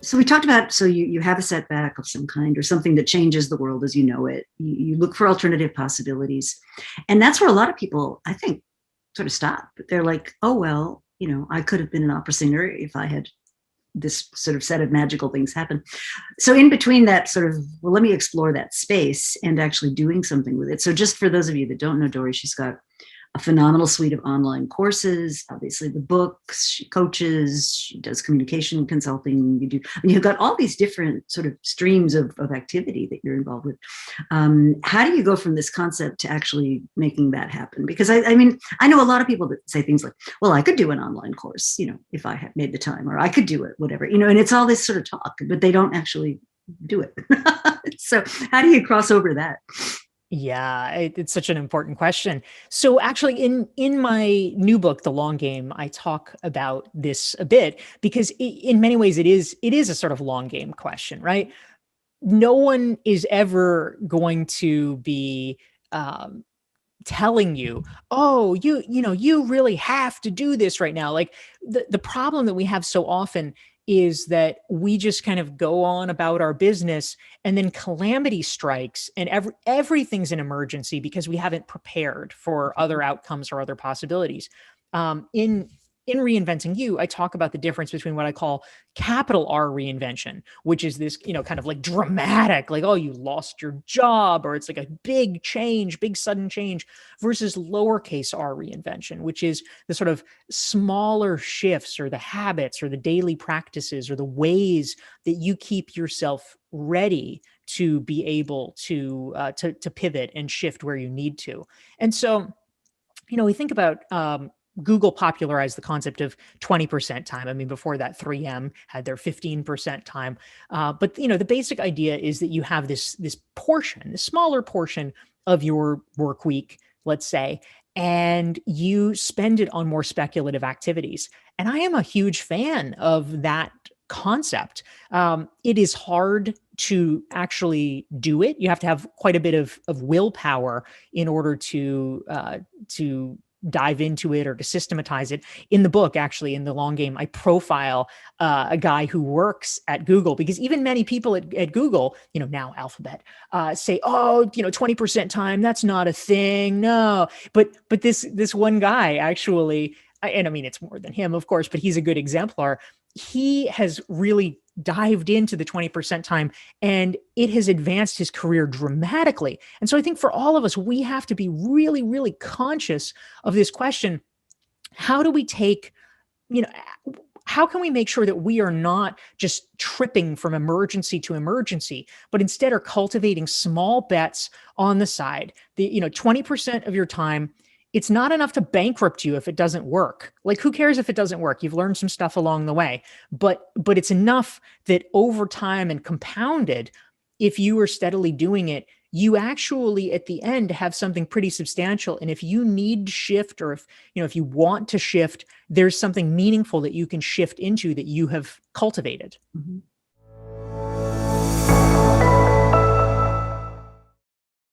So we talked about, so you have a setback of some kind or something that changes the world as you know it. You look for alternative possibilities. And that's where a lot of people, I think, sort of stop. They're like, oh, well, I could have been an opera singer if I had this sort of set of magical things happen. So in between that sort of, well, let me explore that space and actually doing something with it. So just for those of you that don't know Dorie, she's got a phenomenal suite of online courses, obviously the books, she coaches, she does communication consulting. You've got all these different sort of streams of activity that you're involved with. How do you go from this concept to actually making that happen? Because I mean, I know a lot of people that say things like, well, I could do an online course, if I had made the time, or I could do it, whatever, and it's all this sort of talk, but they don't actually do it. So how do you cross over that? Yeah, it's such an important question. So actually in my new book, The Long Game, I talk about this a bit because in many ways it is a sort of long game question, right? No one is ever going to be telling you, oh, you really have to do this right now. Like the problem that we have so often is that we just kind of go on about our business and then calamity strikes and everything's an emergency because we haven't prepared for other outcomes or other possibilities. In Reinventing You, I talk about the difference between what I call capital R reinvention, which is this, kind of like dramatic, like, oh, you lost your job, or it's like a big change, big sudden change, versus lowercase r reinvention, which is the sort of smaller shifts or the habits or the daily practices or the ways that you keep yourself ready to be able to pivot and shift where you need to. And so, we think about Google popularized the concept of 20% time. I mean, before that, 3M had their 15% time. But the basic idea is that you have this portion, this smaller portion of your work week, let's say, and you spend it on more speculative activities. And I am a huge fan of that concept. It is hard to actually do it. You have to have quite a bit of willpower in order to dive into it or to systematize it. In the book, actually, in The Long Game, I profile a guy who works at Google, because even many people at Google, now Alphabet, say, oh, 20% time, that's not a thing. No. But this one guy actually, and I mean, it's more than him, of course, but he's a good exemplar. He has really dived into the 20% time, and it has advanced his career dramatically. And so I think for all of us, we have to be really, really conscious of this question. How do we take, how can we make sure that we are not just tripping from emergency to emergency, but instead are cultivating small bets on the side? 20% of your time, it's not enough to bankrupt you if it doesn't work. Like, who cares if it doesn't work? You've learned some stuff along the way, but it's enough that over time and compounded, if you are steadily doing it, you actually at the end have something pretty substantial. And if you need to shift, or if you want to shift, there's something meaningful that you can shift into that you have cultivated. Mm-hmm.